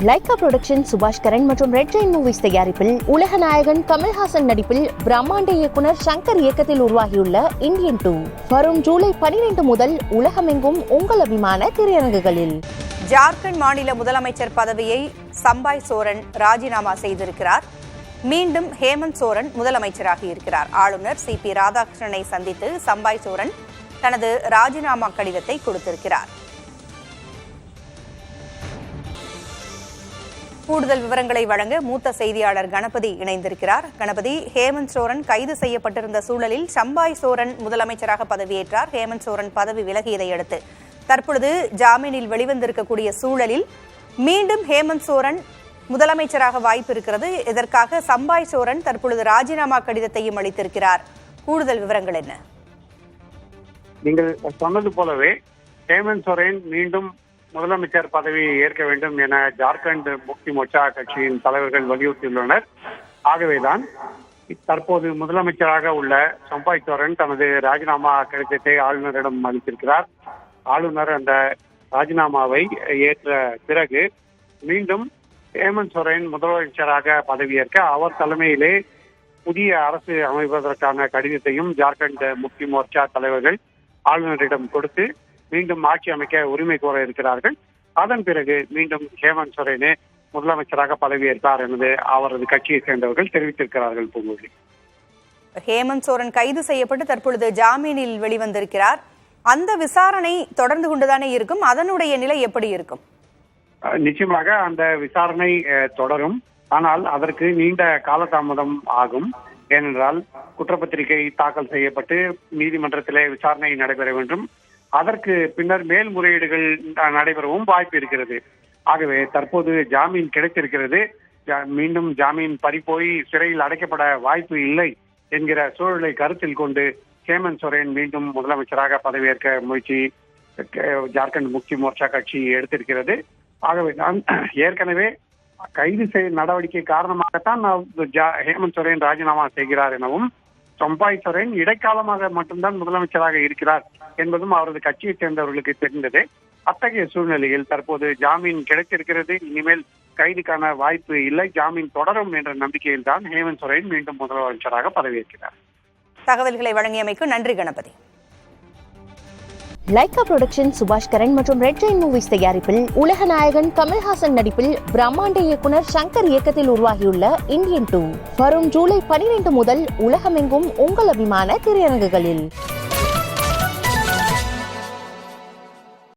Lyca production சுபாஷ் கரன் மற்றும் red Jain movies தயாரிப்பில் உலக நாயகன் கமல்ஹாசன் நடிப்பில் பிரம்மாண்ட இயக்குனர் சங்கர் இயக்கத்தில் உருவாகியுள்ள இந்தியன் 2 வரும் ஜூலை 12 முதல் உலகமெங்கும் உங்கள் அபிமான திரையரங்குகளில். ஜார்க்கண்ட் மாநில முதலமைச்சர் பதவியை சம்பாய் சோரன் ராஜினாமா செய்திருக்கிறார். மீண்டும் ஹேமந்த் சோரன் முதலமைச்சராக இருக்கிறார். ஆளுநர் CP ராதாகிருஷ்ணனை சந்தித்து சம்பாய் சோரன் தனது ராஜினாமா கடிதத்தை கொடுத்திருக்கிறார். கூடுதல் விவரங்களை வழங்க மூத்த செய்தியாளர் கணபதி இணைந்திருக்கிறார். கணபதி, ஹேமந்த் சோரன் கைது செய்யப்பட்டிருந்த சூழலில் சம்பாய் சோரன் முதலமைச்சராக பதவியேற்றார். ஹேமந்த் சோரன் பதவி விலகியதை அடுத்து தற்பொழுது ஜாமீனில் வெளிவந்திருக்கக்கூடிய சூழலில் மீண்டும் ஹேமந்த் சோரன் முதலமைச்சராக வாய்ப்பு இருக்கிறது. இதற்காக சம்பாய் சோரன் தற்பொழுது ராஜினாமா கடிதத்தையும் அளித்திருக்கிறார். கூடுதல் விவரங்கள் என்ன? நீங்கள் சொன்னது போலவே ஹேமந்த் சோரன் மீண்டும் முதலமைச்சர் பதவியை ஏற்க வேண்டும் என ஜார்க்கண்ட் முக்தி மோர்ச்சா கட்சியின் தலைவர்கள் வலியுறுத்தியுள்ளனர். ஆகவேதான் தற்போது முதலமைச்சராக உள்ள சம்பாய் சோரன் தனது ராஜினாமா கடிதத்தை ஆளுநரிடம் அளித்திருக்கிறார். ஆளுநர் அந்த ராஜினாமாவை ஏற்ற பிறகு மீண்டும் ஹேமந்த் சோரன் முதலமைச்சராக பதவியேற்க அவர் தலைமையிலே புதிய அரசு அமைப்பதற்கான கடிதத்தையும் ஜார்க்கண்ட் முக்தி மோர்ச்சா தலைவர்கள் ஆளுநரிடம் கொடுத்து மீண்டும் ஆட்சி அமைக்க உரிமை கோர இருக்கிறார்கள். அதன் பிறகு மீண்டும் ஹேமந்த் சோரனே முதலமைச்சராக பதவியேற்பார் என்று அவரது கட்சியை சேர்ந்தவர்கள் தெரிவித்திருக்கிறார்கள். பூங்குழலி, ஹேமந்த் சோரன் கைது செய்யப்பட்டு தற்பொழுது ஜாமீனில் வெளிவந்திருக்கிறார். அந்த விசாரணை தொடர்ந்து கொண்டுதானே இருக்கும். அதனுடைய நிலை எப்படி இருக்கும்? நிச்சயமாக அந்த விசாரணை தொடரும். ஆனால் அதற்கு நீண்ட காலதாமதம் ஆகும். ஏனென்றால் குற்றப்பத்திரிகை தாக்கல் செய்யப்பட்டு நீதிமன்றத்திலே விசாரணை நடைபெற வேண்டும். அதற்கு பின்னர் மேல்முறையீடுகள் நடைபெறவும் வாய்ப்பு இருக்கிறது. ஆகவே தற்போது ஜாமீன் கிடைத்திருக்கிறது. மீண்டும் ஜாமீன் பறிபோய் சிறையில் அடைக்கப்பட வாய்ப்பு இல்லை என்கிற சூழலை கருத்தில் கொண்டு ஹேமந்த் சோரன் மீண்டும் முதலமைச்சராக பதவியேற்க முயற்சி ஜார்க்கண்ட் முக்தி மோர்ச்சா கட்சி எடுத்திருக்கிறது. ஆகவே நான் ஏற்கனவே கைது நடவடிக்கை காரணமாகத்தான் ஹேமந்த் சோரன் ராஜினாமா செய்கிறார் எனவும் சம்பாய் சோரன் இடைக்காலமாக மட்டும்தான் முதலமைச்சராக இருக்கிறார் என்பதும் அவரது கட்சியை சேர்ந்தவர்களுக்கு தெரிந்தது. அத்தகைய சூழ்நிலையில் தற்போது ஜாமீன் கிடைத்திருக்கிறது. இனிமேல் கைதுக்கான வாய்ப்பு இல்லை, ஜாமீன் தொடரும் என்ற நம்பிக்கையில் தான் ஹேமந்த் சோரன் மீண்டும் முதலமைச்சராக பதவியேற்கிறார். தகவல்களை வழங்கியமைக்கு நன்றி கணபதி. லைகா புரொடக்ஷன் சுபாஷ் கரன் மற்றும் ரெட் ஜெயின் மூவிஸ் தயாரிப்பில் உலக நாயகன் கமல்ஹாசன் நடிப்பில் பிரம்மாண்ட இயக்குனர் சங்கர் இயக்கத்தில் உருவாகியுள்ள இந்தியன் 2 வரும் ஜூலை 12 முதல் உலகமெங்கும் உங்கள் அபிமான திரையரங்குகளில்.